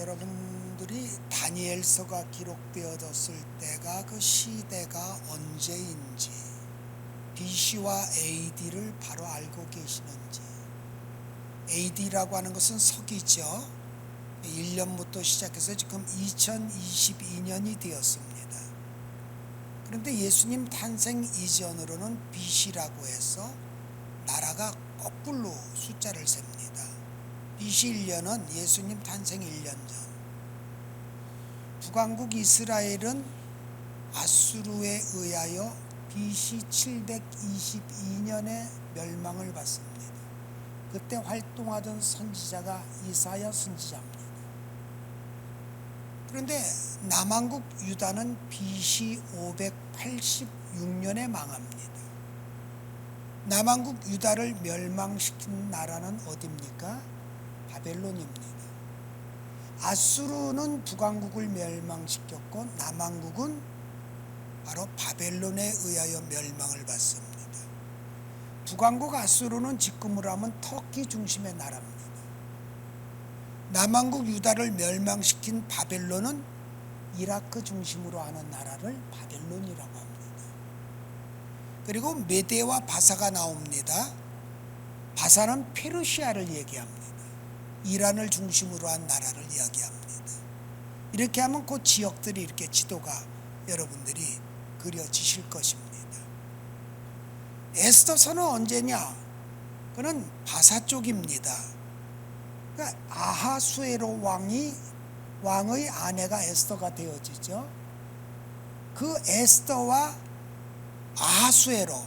여러분들이 다니엘서가 기록되어졌을 때가 그 시대가 언제인지 BC와 AD를 바로 알고 계시는지. AD라고 하는 것은 서기죠. 1년부터 시작해서 지금 2022년이 되었습니다. 그런데 예수님 탄생 이전으로는 BC라고 해서 나라가 거꾸로 숫자를 셉니다. BC 1년은 예수님 탄생 1년 전. 북왕국 이스라엘은 아수르에 의하여 BC 722년에 멸망을 받습니다. 그때 활동하던 선지자가 이사야 선지자입니다. 그런데 남왕국 유다는 BC 586년에 망합니다. 남왕국 유다를 멸망시킨 나라는 어디입니까? 바벨론입니다. 아수르는 북왕국을 멸망시켰고 남왕국은 바로 바벨론에 의하여 멸망을 받습니다. 북왕국 아수르는 지금으로 하면 터키 중심의 나라입니다. 남왕국 유다를 멸망시킨 바벨론은 이라크 중심으로 하는 나라를 바벨론이라고 합니다. 그리고 메데와 바사가 나옵니다. 바사는 페르시아를 얘기합니다. 이란을 중심으로 한 나라를 이야기합니다. 이렇게 하면 그 지역들이 이렇게 지도가 여러분들이 그려지실 것입니다. 에스더서는 언제냐? 그는 바사 쪽입니다. 그러니까 아하수에로 왕의 아내가 에스더가 되어지죠. 그 에스더와 아하수에로,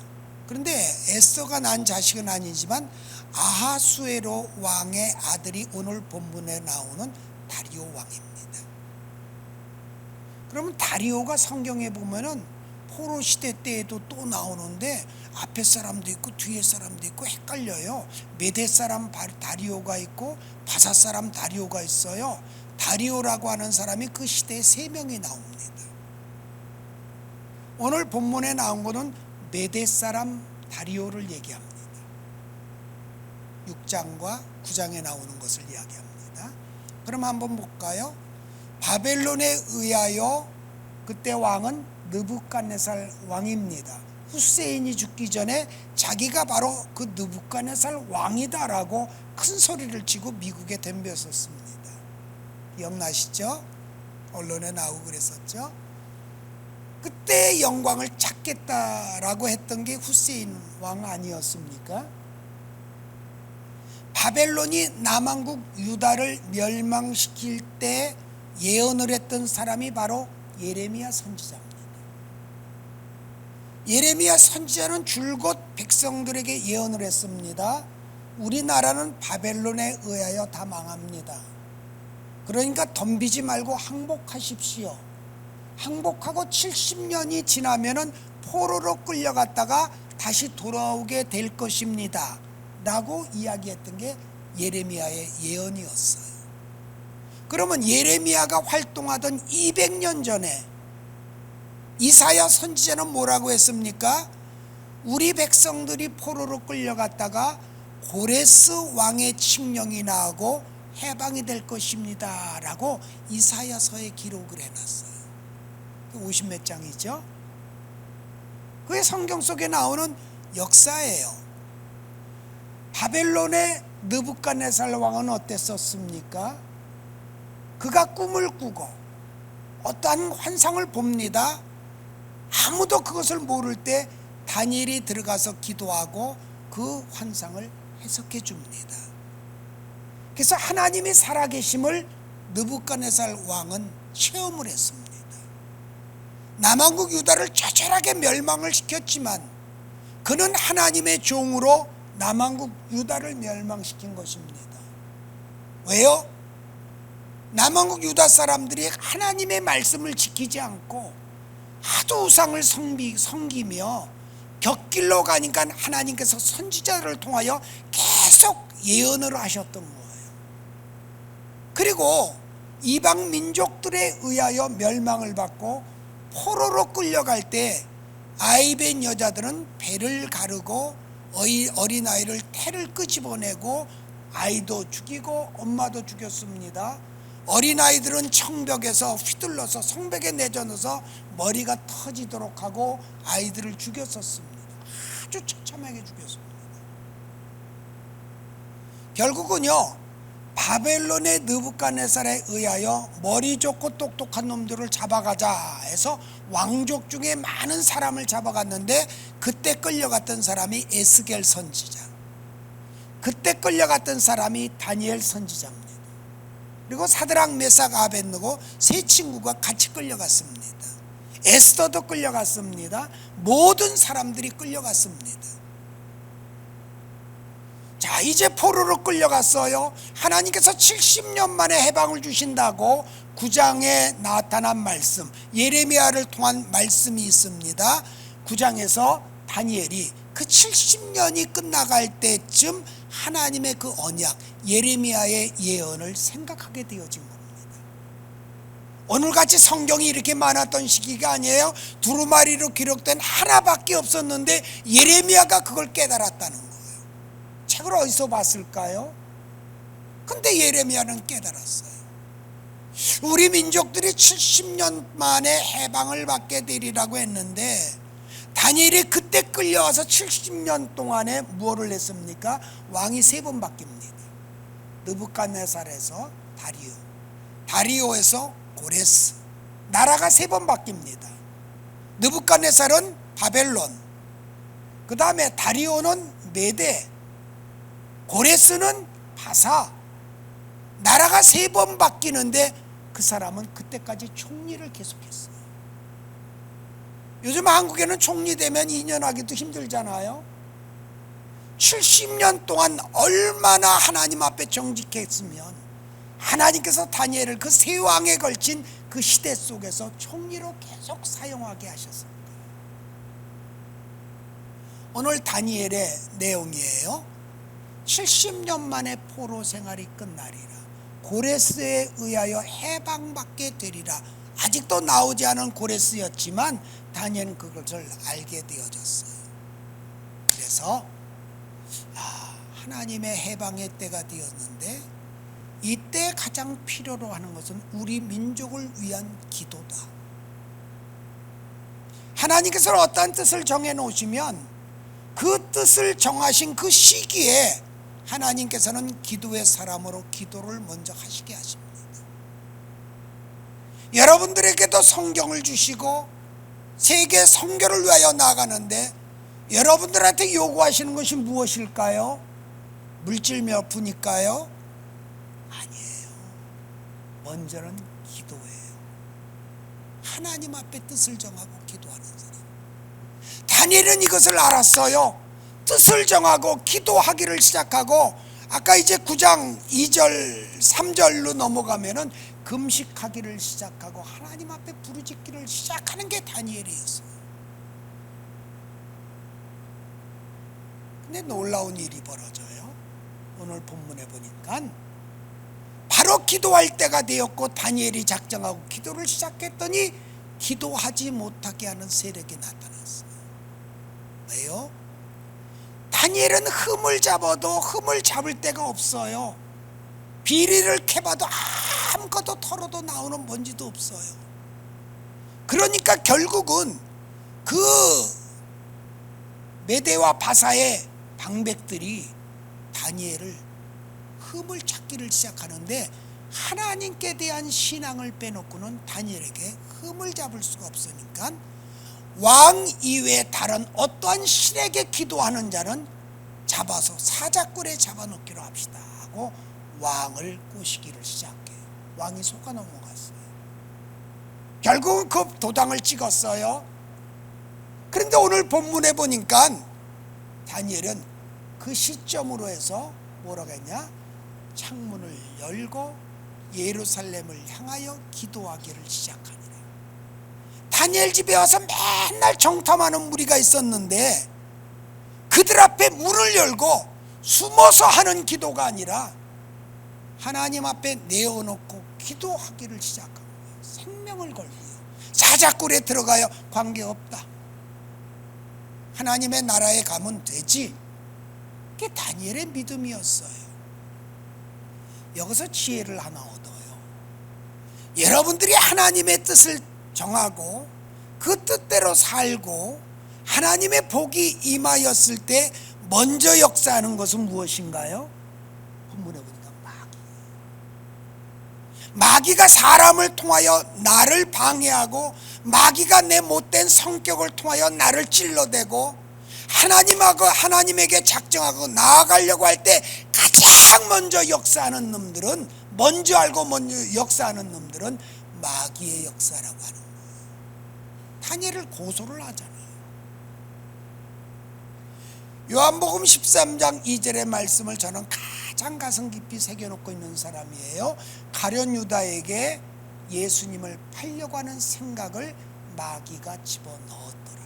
그런데 에스더가 난 자식은 아니지만 아하수에로 왕의 아들이 오늘 본문에 나오는 다리오 왕입니다. 그러면 다리오가 성경에 보면은 포로 시대 때에도 또 나오는데 앞에 사람도 있고 뒤에 사람도 있고 헷갈려요. 메대 사람 다리오가 있고 바사 사람 다리오가 있어요. 다리오라고 하는 사람이 그 시대에 3명이 나옵니다. 오늘 본문에 나온 것은 메대 사람 다리오를 얘기합니다. 6장과 9장에 나오는 것을 이야기합니다. 그럼 한번 볼까요? 바벨론에 의하여 그때 왕은 느부갓네살 왕입니다. 후세인이 죽기 전에 자기가 바로 그 느부갓네살 왕이다라고 큰 소리를 치고 미국에 덤볐었습니다. 기억나시죠? 언론에 나오고 그랬었죠. 그때 영광을 찾겠다라고 했던 게 후세인 왕 아니었습니까? 바벨론이 남왕국 유다를 멸망시킬 때 예언을 했던 사람이 바로 예레미야 선지자입니다. 예레미야 선지자는 줄곧 백성들에게 예언을 했습니다. 우리나라는 바벨론에 의하여 다 망합니다. 그러니까 덤비지 말고 항복하십시오. 항복하고 70년이 지나면은 포로로 끌려갔다가 다시 돌아오게 될 것입니다 라고 이야기했던 게 예레미야의 예언이었어요. 그러면 예레미야가 활동하던 200년 전에 이사야 선지자는 뭐라고 했습니까? 우리 백성들이 포로로 끌려갔다가 고레스 왕의 칙령이 나오고 해방이 될 것입니다 라고 이사야서에 기록을 해놨어요. 50몇 장이죠. 그게 성경 속에 나오는 역사예요. 바벨론의 느부갓네살 왕은 어땠었습니까? 그가 꿈을 꾸고 어떠한 환상을 봅니다. 아무도 그것을 모를 때 다니엘이 들어가서 기도하고 그 환상을 해석해 줍니다. 그래서 하나님의 살아계심을 느부갓네살 왕은 체험을 했습니다. 남왕국 유다를 처절하게 멸망을 시켰지만 그는 하나님의 종으로 남왕국 유다를 멸망시킨 것입니다. 왜요? 남왕국 유다 사람들이 하나님의 말씀을 지키지 않고 하도 우상을 섬기며 곁길로 가니까 하나님께서 선지자를 통하여 계속 예언을 하셨던 거예요. 그리고 이방 민족들에 의하여 멸망을 받고 포로로 끌려갈 때 아이벤 여자들은 배를 가르고 어린아이를 태를 끄집어내고 아이도 죽이고 엄마도 죽였습니다. 어린아이들은 청벽에서 휘둘러서 성벽에 내려놓아서 머리가 터지도록 하고 아이들을 죽였었습니다. 아주 처참하게 죽였습니다. 결국은요, 바벨론의 느부갓네살에 의하여 머리 좋고 똑똑한 놈들을 잡아가자 해서 왕족 중에 많은 사람을 잡아갔는데, 그때 끌려갔던 사람이 에스겔 선지자, 그때 끌려갔던 사람이 다니엘 선지자입니다. 그리고 사드락 메삭 아벳느고 세 친구가 같이 끌려갔습니다. 에스더도 끌려갔습니다. 모든 사람들이 끌려갔습니다. 자, 이제 포로로 끌려갔어요. 하나님께서 70년 만에 해방을 주신다고 9장에 나타난 말씀, 예레미야를 통한 말씀이 있습니다. 9장에서 다니엘이 그 70년이 끝나갈 때쯤 하나님의 그 언약, 예레미야의 예언을 생각하게 되어진 겁니다. 오늘같이 성경이 이렇게 많았던 시기가 아니에요. 두루마리로 기록된 하나밖에 없었는데 예레미야가 그걸 깨달았다는 거예요. 책을 어디서 봤을까요? 근데 예레미야는 깨달았어요. 우리 민족들이 70년 만에 해방을 받게 되리라고 했는데, 다니엘이 그때 끌려와서 70년 동안에 무엇을 했습니까? 왕이 3번 바뀝니다. 느부갓네살에서 다리오, 다리오에서 고레스, 나라가 3번 바뀝니다. 느부갓네살은 바벨론, 그 다음에 다리오는 메대, 고레스는 바사. 나라가 3번 바뀌는데 그 사람은 그때까지 총리를 계속했어요. 요즘 한국에는 총리 되면 2년 하기도 힘들잖아요. 70년 동안 얼마나 하나님 앞에 정직했으면 하나님께서 다니엘을 그 세 왕에 걸친 그 시대 속에서 총리로 계속 사용하게 하셨습니다. 오늘 다니엘의 내용이에요. 70년 만에 포로 생활이 끝나리라, 고레스에 의하여 해방받게 되리라. 아직도 나오지 않은 고레스였지만 다니엘은 그것을 알게 되어졌어요. 그래서 하나님의 해방의 때가 되었는데, 이때 가장 필요로 하는 것은 우리 민족을 위한 기도다. 하나님께서 어떠한 뜻을 정해 놓으시면 그 뜻을 정하신 그 시기에 하나님께서는 기도의 사람으로 기도를 먼저 하시게 하십니다. 여러분들에게도 성경을 주시고 세계 선교를 위하여 나아가는데 여러분들한테 요구하시는 것이 무엇일까요? 물질 몇 푼일까요? 아니에요. 먼저는 기도예요. 하나님 앞에 뜻을 정하고 기도하는 사람. 다니엘은 이것을 알았어요. 뜻을 정하고 기도하기를 시작하고, 아까 이제 9장 2절 3절로 넘어가면은 금식하기를 시작하고 하나님 앞에 부르짖기를 시작하는 게 다니엘이었어요. 근데 놀라운 일이 벌어져요. 오늘 본문에 보니까 바로 기도할 때가 되었고 다니엘이 작정하고 기도를 시작했더니 기도하지 못하게 하는 세력이 나타났어요. 왜요? 다니엘은 흠을 잡아도 흠을 잡을 데가 없어요. 비리를 캐봐도 아무것도 털어도 나오는 먼지도 없어요. 그러니까 결국은 그 메대와 바사의 방백들이 다니엘을 흠을 찾기를 시작하는데, 하나님께 대한 신앙을 빼놓고는 다니엘에게 흠을 잡을 수가 없으니까 왕 이외에 다른 어떠한 신에게 기도하는 자는 잡아서 사자굴에 잡아놓기로 합시다 하고 왕을 꼬시기를 시작해요. 왕이 속아 넘어갔어요. 결국은 그 도당을 찍었어요. 그런데 오늘 본문에 보니까 다니엘은 그 시점으로 해서 뭐라고 했냐? 창문을 열고 예루살렘을 향하여 기도하기를 시작하니라. 다니엘 집에 와서 맨날 정탐하는 무리가 있었는데 그들 앞에 문을 열고 숨어서 하는 기도가 아니라 하나님 앞에 내어놓고 기도하기를 시작한 거예요. 생명을 걸고요. 사자굴에 들어가요. 관계없다. 하나님의 나라에 가면 되지. 그게 다니엘의 믿음이었어요. 여기서 지혜를 하나 얻어요. 여러분들이 하나님의 뜻을 정하고 그 뜻대로 살고 하나님의 복이 임하였을 때 먼저 역사하는 것은 무엇인가요? 본문에 보니까 마귀가 사람을 통하여 나를 방해하고 마귀가 내 못된 성격을 통하여 나를 찔러대고 하나님에게 작정하고 나아가려고 할 때 가장 먼저 역사하는 놈들은, 먼저 알고 먼저 역사하는 놈들은 마귀의 역사라고 하는 거예요. 다니엘을 고소를 하잖아요. 요한복음 13장 2절의 말씀을 저는 가장 가슴 깊이 새겨놓고 있는 사람이에요. 가룟 유다에게 예수님을 팔려고 하는 생각을 마귀가 집어넣었더라.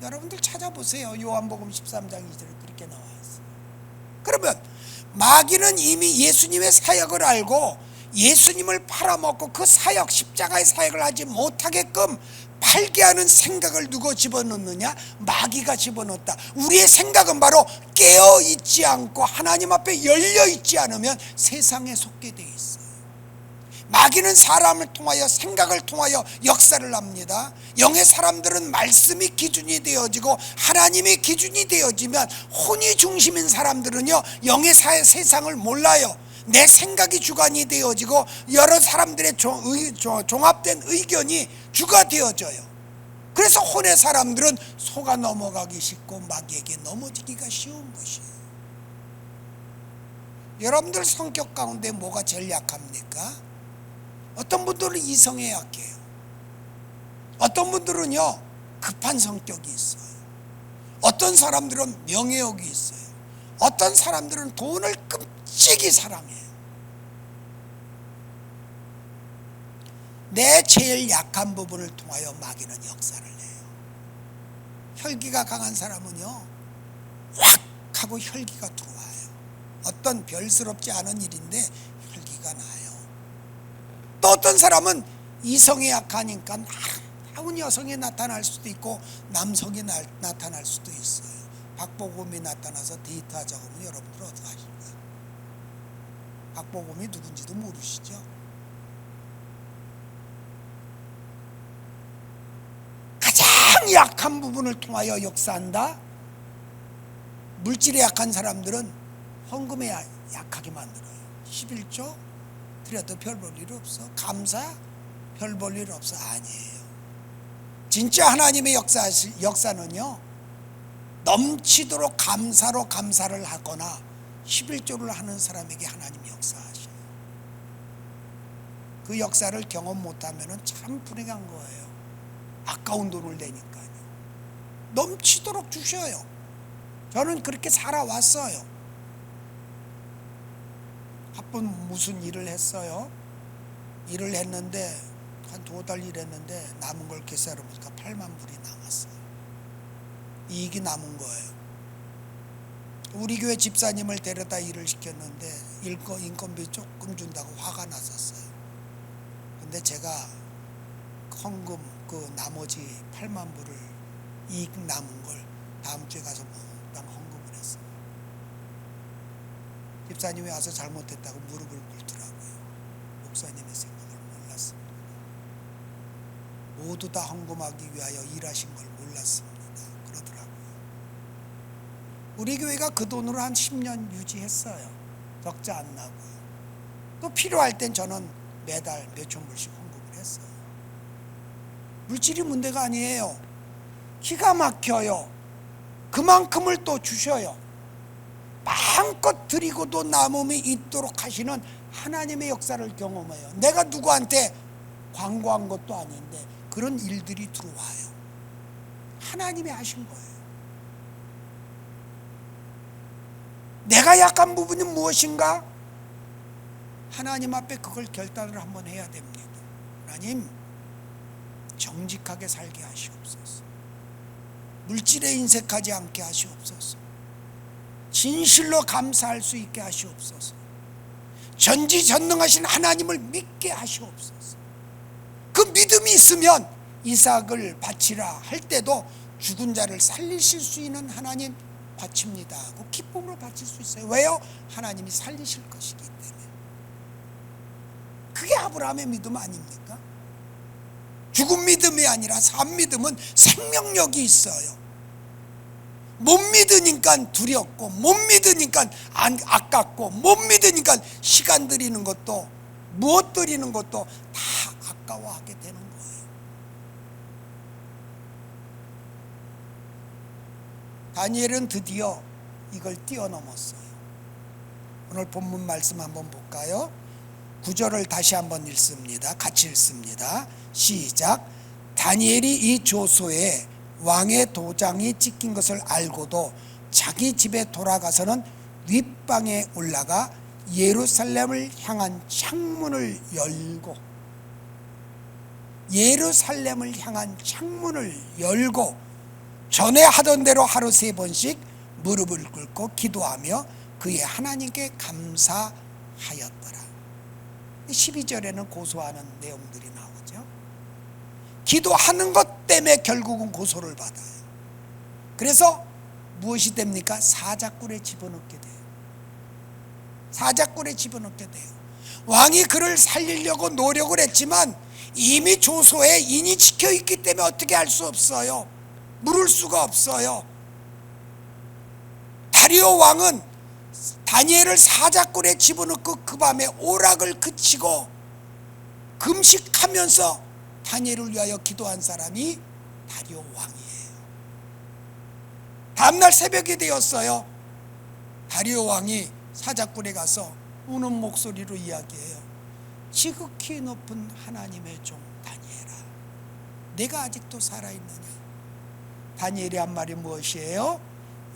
여러분들 찾아보세요. 요한복음 13장 2절에 그렇게 나와 있어요. 그러면 마귀는 이미 예수님의 사역을 알고 예수님을 팔아먹고 그 사역, 십자가의 사역을 하지 못하게끔 팔게 하는 생각을 누가 집어넣느냐? 마귀가 집어넣었다. 우리의 생각은 바로 깨어있지 않고 하나님 앞에 열려있지 않으면 세상에 속게 돼 있어요. 마귀는 사람을 통하여, 생각을 통하여 역사를 합니다. 영의 사람들은 말씀이 기준이 되어지고 하나님의 기준이 되어지면, 혼이 중심인 사람들은요 영의 세상을 몰라요. 내 생각이 주관이 되어지고 여러 사람들의 종합된 의견이 주가 되어져요. 그래서 혼의 사람들은 속아 넘어가기 쉽고 마귀에게 넘어지기가 쉬운 것이에요. 여러분들 성격 가운데 뭐가 제일 약합니까? 어떤 분들은 이성에 약해요. 어떤 분들은요 급한 성격이 있어요. 어떤 사람들은 명예욕이 있어요. 어떤 사람들은 돈을 끔찍이 사랑해요. 내 제일 약한 부분을 통하여 마귀는 역사를 해요. 혈기가 강한 사람은요 확 하고 혈기가 들어와요. 어떤 별스럽지 않은 일인데 혈기가 나요. 또 어떤 사람은 이성에 약하니까 아름다운 여성이 나타날 수도 있고 남성이 나타날 수도 있어요. 박보검이 나타나서 데이트하자고 하면 여러분들 어떻게 하실까요? 박보검이 누군지도 모르시죠? 가장 약한 부분을 통하여 역사한다. 물질에 약한 사람들은 헌금에 약하게 만들어요. 11조 드려도 별 볼 일 없어. 감사 별 볼 일 없어. 아니에요. 진짜 하나님의 역사는요 넘치도록 감사로 감사를 하거나 11조를 하는 사람에게 하나님이 역사하셔요. 그 역사를 경험 못하면 참 불행한 거예요. 아까운 돈을 내니까요. 넘치도록 주셔요. 저는 그렇게 살아왔어요. 한번 무슨 일을 했어요. 일을 했는데 한 2달 일했는데 남은 걸 계산해 보니까 8만 불이 남았어요. 이익이 남은 거예요. 우리 교회 집사님을 데려다 일을 시켰는데 인건비 조금 준다고 화가 났었어요. 근데 제가 헌금 그 나머지 8만 불을 이익 남은 걸 다음 주에 가서 몽땅 헌금을 했어요. 집사님이 와서 잘못했다고 무릎을 꿇더라고요. 목사님의 생각을 몰랐습니다. 모두 다 헌금하기 위하여 일하신 걸 몰랐습니다. 그러더라고요. 우리 교회가 그 돈으로 한 10년 유지했어요. 적자 안 나고요. 또 필요할 땐 저는 매달 몇천 불씩 헌금을 했어요. 물질이 문제가 아니에요. 기가 막혀요. 그만큼을 또 주셔요. 마음껏 드리고도 남음이 있도록 하시는 하나님의 역사를 경험해요. 내가 누구한테 광고한 것도 아닌데 그런 일들이 들어와요. 하나님이 하신 거예요. 내가 약한 부분이 무엇인가? 하나님 앞에 그걸 결단을 한번 해야 됩니다. 하나님, 정직하게 살게 하시옵소서. 물질에 인색하지 않게 하시옵소서. 진실로 감사할 수 있게 하시옵소서. 전지전능하신 하나님을 믿게 하시옵소서. 그 믿음이 있으면 이삭을 바치라 할 때도 죽은 자를 살리실 수 있는 하나님 바칩니다 하고 기쁨으로 바칠 수 있어요. 왜요? 하나님이 살리실 것이기 때문에. 그게 아브라함의 믿음 아닙니까? 죽은 믿음이 아니라 산 믿음은 생명력이 있어요. 못 믿으니까 두렵고, 못 믿으니까 아깝고, 못 믿으니까 시간 들이는 것도, 무엇 들이는 것도 다 아까워하게 되는 거예요. 다니엘은 드디어 이걸 뛰어넘었어요. 오늘 본문 말씀 한번 볼까요? 9절을 다시 한번 읽습니다. 같이 읽습니다. 시작. 다니엘이 이 조서에 왕의 도장이 찍힌 것을 알고도 자기 집에 돌아가서는 윗방에 올라가 예루살렘을 향한 창문을 열고, 예루살렘을 향한 창문을 열고 전에 하던 대로 하루 3번씩 무릎을 꿇고 기도하며 그의 하나님께 감사하였더라. 12절에는 고소하는 내용들이 나오죠. 기도하는 것 때문에 결국은 고소를 받아요. 그래서 무엇이 됩니까? 사자굴에 집어넣게 돼요. 사자굴에 집어넣게 돼요. 왕이 그를 살리려고 노력을 했지만 이미 조소에 인이 찍혀 있기 때문에 어떻게 할 수 없어요. 물을 수가 없어요. 다리오 왕은 다니엘을 사자굴에 집어넣고 그 밤에 오락을 그치고 금식하면서 다니엘을 위하여 기도한 사람이 다리오 왕이에요. 다음날 새벽이 되었어요. 다리오 왕이 사자굴에 가서 우는 목소리로 이야기해요. 지극히 높은 하나님의 종 다니엘아, 내가 아직도 살아있느냐? 다니엘이 한 말이 무엇이에요?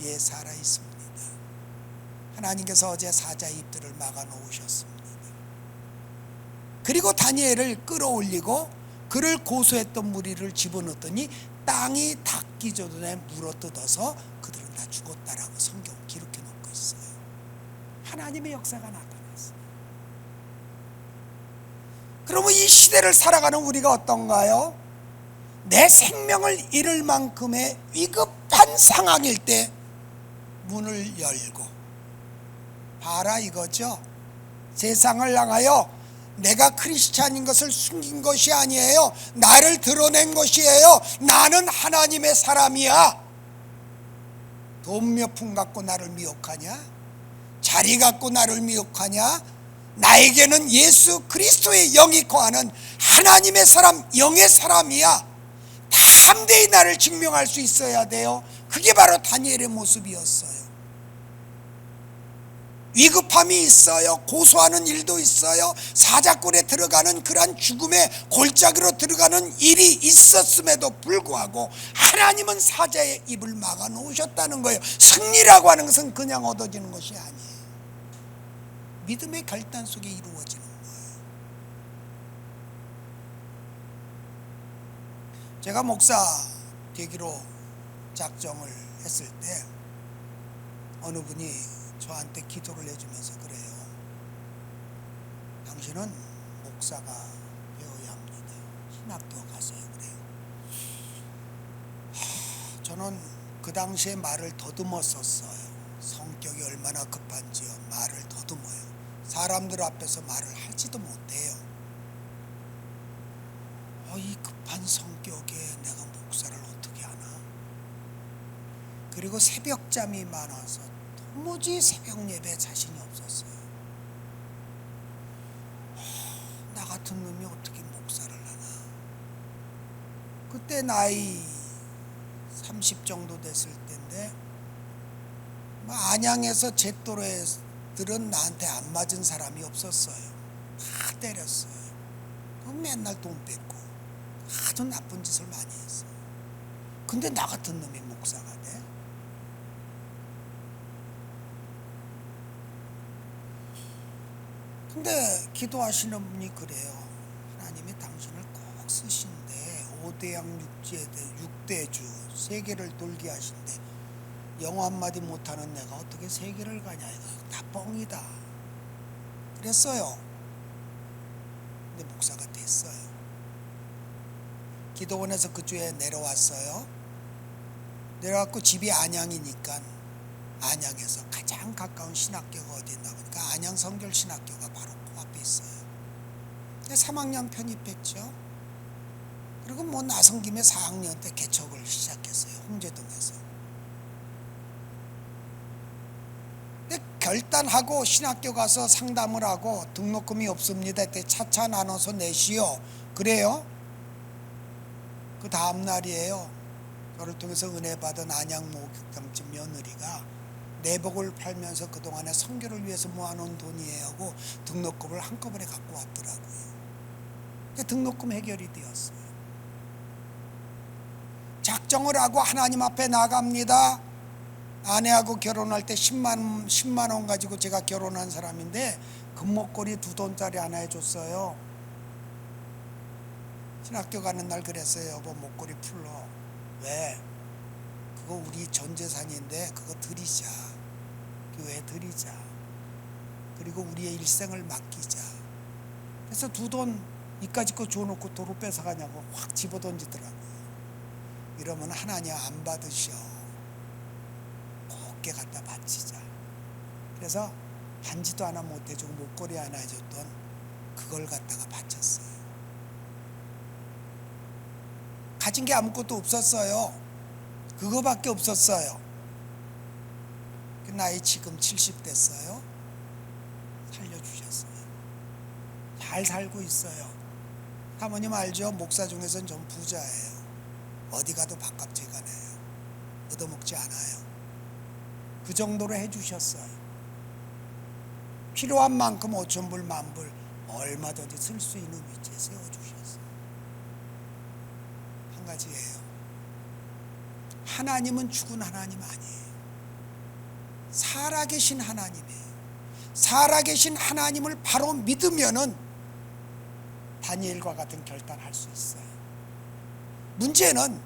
예, 살아있습니다. 하나님께서 어제 사자의 입들을 막아놓으셨습니다. 그리고 다니엘을 끌어올리고 그를 고소했던 무리를 집어넣더니 땅이 닿기 전에 물어뜯어서 그들은 다 죽었다라고 성경 기록해 놓고 있어요. 하나님의 역사가 나타났어요. 그러면 이 시대를 살아가는 우리가 어떤가요? 내 생명을 잃을 만큼의 위급한 상황일 때 문을 열고 봐라 이거죠. 세상을 향하여 내가 크리스찬인 것을 숨긴 것이 아니에요. 나를 드러낸 것이에요. 나는 하나님의 사람이야. 돈 몇 푼 갖고 나를 미혹하냐? 자리 갖고 나를 미혹하냐? 나에게는 예수 그리스도의 영이 거하는 하나님의 사람, 영의 사람이야. 담대히 나를 증명할 수 있어야 돼요. 그게 바로 다니엘의 모습이었어요. 위급함이 있어요. 고소하는 일도 있어요. 사자굴에 들어가는 그러한 죽음의 골짜기로 들어가는 일이 있었음에도 불구하고 하나님은 사자의 입을 막아 놓으셨다는 거예요. 승리라고 하는 것은 그냥 얻어지는 것이 아니에요. 믿음의 결단 속에 이루어지는 거예요. 제가 목사 되기로 작정을 했을 때 어느 분이 저한테 기도를 해주면서 그래요. 당신은 목사가 되어야 합니다. 신학교 가세요. 그래요. 저는 그 당시에 말을 더듬었었어요. 성격이 얼마나 급한지요. 말을 더듬어요. 사람들 앞에서 말을 하지도 못해요. 이 급한 성격에 내가 목사를 어떻게 하나. 그리고 새벽잠이 많아서 도무지 새벽 예배에 자신이 없었어요. 나 같은 놈이 어떻게 목사를 하나. 그때 나이 30 정도 됐을 때인데 안양에서 제 또래들은 나한테 안 맞은 사람이 없었어요. 다 때렸어요. 맨날 돈 뺏고 아주 나쁜 짓을 많이 했어요. 근데 나 같은 놈이 목사가 돼? 근데 기도하시는 분이 그래요. 하나님이 당신을 꼭 쓰신대. 5대양 6대주 세계를 돌게 하신대. 영어 한마디 못하는 내가 어떻게 세계를 가냐. 이거 다 뻥이다. 그랬어요. 근데 목사가 됐어요. 기도원에서 그 주에 내려왔어요. 내려왔고 집이 안양이니까 안양에서 가장 가까운 신학교가 어디 있나 보니까 안양 성결 신학교가 바로 코앞에 있어요. 3학년 편입했죠. 그리고 뭐 나선 김에 4학년 때 개척을 시작했어요. 홍제동에서. 근데 결단하고 신학교 가서 상담을 하고 등록금이 없습니다. 그때 차차 나눠서 내시오. 그래요. 그 다음 날이에요. 저를 통해서 은혜 받은 안양목장집 며느리가 내복을 팔면서 그동안에 선교를 위해서 모아놓은 돈이에요 하고 등록금을 한꺼번에 갖고 왔더라고요. 등록금 해결이 되었어요. 작정을 하고 하나님 앞에 나갑니다. 아내하고 결혼할 때 10만 원 가지고 제가 결혼한 사람인데 금목걸이 2돈짜리 하나 해줬어요. 신학교 가는 날 그랬어요. 여보 목걸이 풀러. 왜? 그거 우리 전 재산인데 그거 드리자. 교회에 드리자. 그리고 우리의 일생을 맡기자. 그래서 2돈 이까짓 거 줘놓고 도로 뺏어가냐고 확 집어던지더라고요. 이러면 하나님 안 받으셔. 곱게 갖다 바치자. 그래서 반지도 하나 못 해주고 목걸이 하나 해줬던 그걸 갖다가 바쳤어요. 가진 게 아무것도 없었어요. 그거밖에 없었어요. 나이 지금 70 됐어요. 살려주셨어요. 잘 살고 있어요. 사모님 알죠? 목사 중에서는 좀 부자예요. 어디 가도 밥값지가 내요. 얻어먹지 않아요. 그 정도로 해주셨어요. 필요한 만큼 5,000불, 10,000불 얼마든지 쓸 수 있는 위치에 세워주셨어요. 한 가지예요. 하나님은 죽은 하나님 아니에요. 살아계신 하나님이에요. 살아계신 하나님을 바로 믿으면은 다니엘과 같은 결단할 수 있어요. 문제는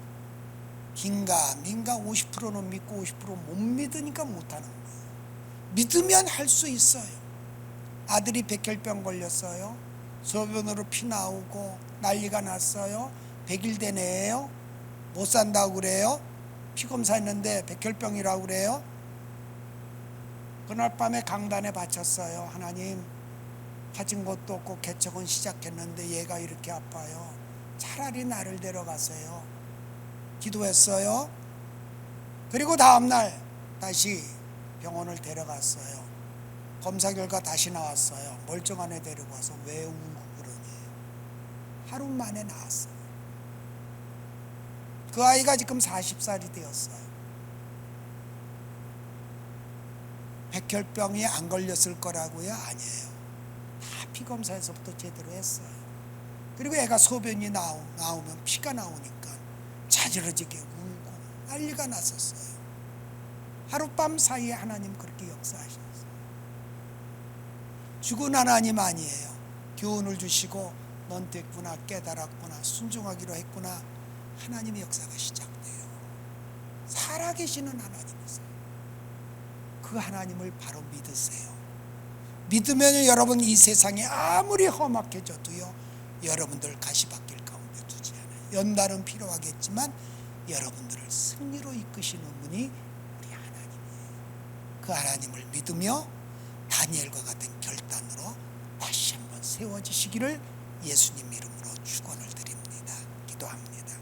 긴가 민가 50%는 믿고 50% 못 믿으니까 못하는 거예요. 믿으면 할 수 있어요. 아들이 백혈병 걸렸어요. 소변으로 피 나오고 난리가 났어요. 100일 되네요. 못 산다고 그래요. 피검사 했는데 백혈병이라고 그래요. 그날 밤에 강단에 바쳤어요. 하나님, 가진 것도 없고 개척은 시작했는데 얘가 이렇게 아파요. 차라리 나를 데려가세요. 기도했어요. 그리고 다음날 다시 병원을 데려갔어요. 검사 결과 다시 나왔어요. 멀쩡한 애 데리고 와서 왜 울고 그러니? 하루 만에 나왔어요. 그 아이가 지금 40살이 되었어요. 백혈병이 안 걸렸을 거라고요? 아니에요. 다 피검사에서부터 제대로 했어요. 그리고 애가 소변이 나오면 피가 나오니까 자지러지게 울고 난리가 났었어요. 하룻밤 사이에 하나님 그렇게 역사하셨어요. 죽은 하나님 아니에요. 교훈을 주시고 넌 됐구나, 깨달았구나, 순종하기로 했구나. 하나님의 역사가 시작돼요. 살아계시는 하나님이세요. 그 하나님을 바로 믿으세요. 믿으면 여러분 이 세상이 아무리 험악해져도요, 여러분들 가시밭길 가운데 두지 않아요. 연단은 필요하겠지만 여러분들을 승리로 이끄시는 분이 우리 하나님이에요. 그 하나님을 믿으며 다니엘과 같은 결단으로 다시 한번 세워지시기를 예수님 이름으로 축원을 드립니다. 기도합니다.